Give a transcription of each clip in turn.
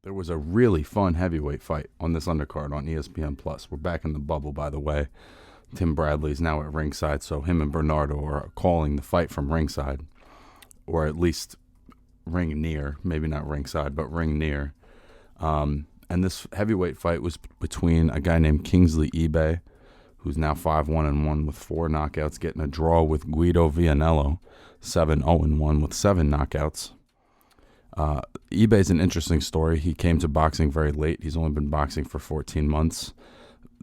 there was a really fun heavyweight fight on this undercard on ESPN Plus. We're back in the bubble, by the way. Tim Bradley's now at ringside, so him and Bernardo are calling the fight from ringside, or at least ring near, maybe not ringside, but ring near. And this heavyweight fight was between a guy named Kingsley Ibeh, who's now 5-1-1 with 4 knockouts, getting a draw with Guido Vianello, 7-0-1 with 7 knockouts. Ibeh's an interesting story. He came to boxing very late. He's only been boxing for 14 months.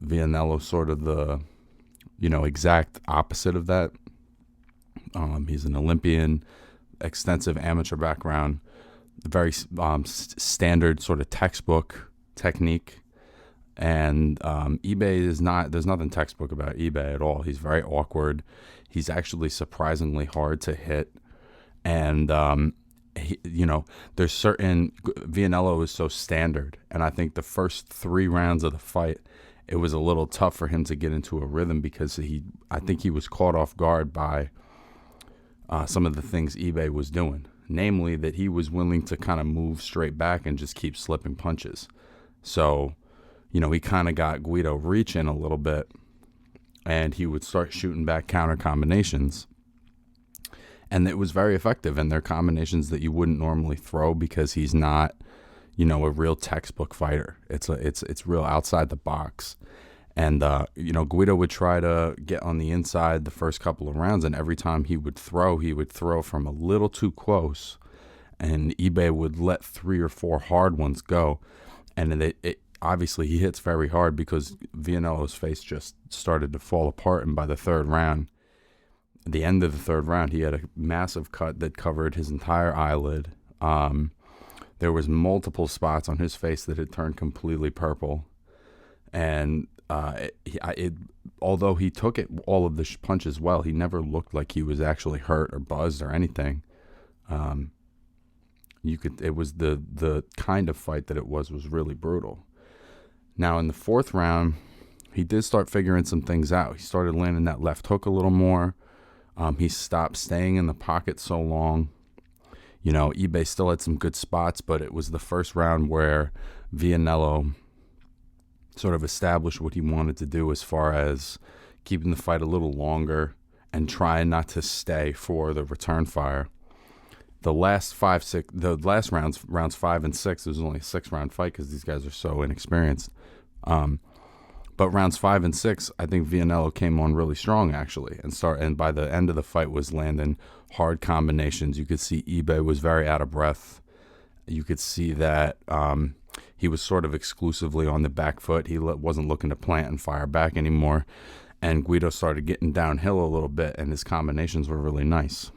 Vianello's sort of the, exact opposite of that. He's an Olympian, extensive amateur background, very standard sort of textbook technique. And Ibeh is not, there's nothing textbook about Ibeh at all. He's very awkward. He's actually surprisingly hard to hit. And, there's certain, Vianello is so standard. And I think the first 3 rounds of the fight, it was a little tough for him to get into a rhythm because I think he was caught off guard by some of the things Ibeh was doing. Namely, that he was willing to kind of move straight back and just keep slipping punches. So, he kind of got Guido reaching a little bit, and he would start shooting back counter combinations. And it was very effective, and they're combinations that you wouldn't normally throw because he's not, a real textbook fighter. It's real outside the box. And, Guido would try to get on the inside the first couple of rounds, and every time he would throw from a little too close, and Ibeh would let 3 or 4 hard ones go. And obviously he hits very hard because Vianello's face just started to fall apart, and by the third round, at the end of the third round, he had a massive cut that covered his entire eyelid. There was multiple spots on his face that had turned completely purple. And although he took all of the punches well, he never looked like he was actually hurt or buzzed or anything. It was the kind of fight that it was really brutal. Now in the 4th round, he did start figuring some things out. He started landing that left hook a little more. He stopped staying in the pocket so long. Ibeh still had some good spots, but it was the first round where Vianello sort of established what he wanted to do as far as keeping the fight a little longer and trying not to stay for the return fire. The last rounds 5 and 6, it was only a 6-round fight because these guys are so inexperienced. But rounds 5 and 6, I think Vianello came on really strong actually, and by the end of the fight was landing hard combinations. You could see Ibeh was very out of breath. You could see that he was sort of exclusively on the back foot. He wasn't looking to plant and fire back anymore. And Guido started getting downhill a little bit, and his combinations were really nice.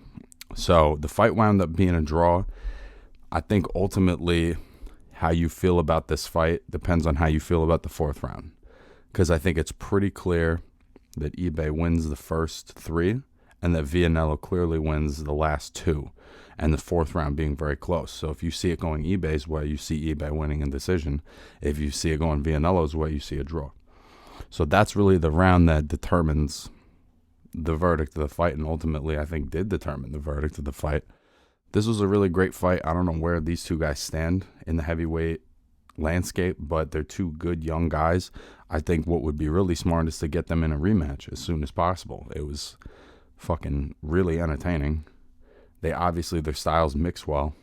So the fight wound up being a draw. I think ultimately how you feel about this fight depends on how you feel about the 4th round. Because I think it's pretty clear that Ibeh wins the first 3 and that Vianello clearly wins the last 2, and the 4th round being very close. So if you see it going Ibeh's way, you see Ibeh winning in decision. If you see it going Vianello's way, you see a draw. So that's really the round that determines the verdict of the fight, and ultimately I think did determine the verdict of the fight. This was a really great fight. I don't know where these 2 guys stand in the heavyweight landscape, but they're 2 good young guys. I think what would be really smart is to get them in a rematch as soon as possible. It was fucking really entertaining. Obviously their styles mix well,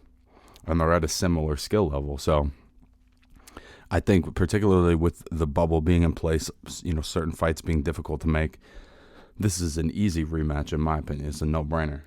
and they're at a similar skill level. So I think particularly with the bubble being in place, certain fights being difficult to make, this is an easy rematch in my opinion. It's a no-brainer.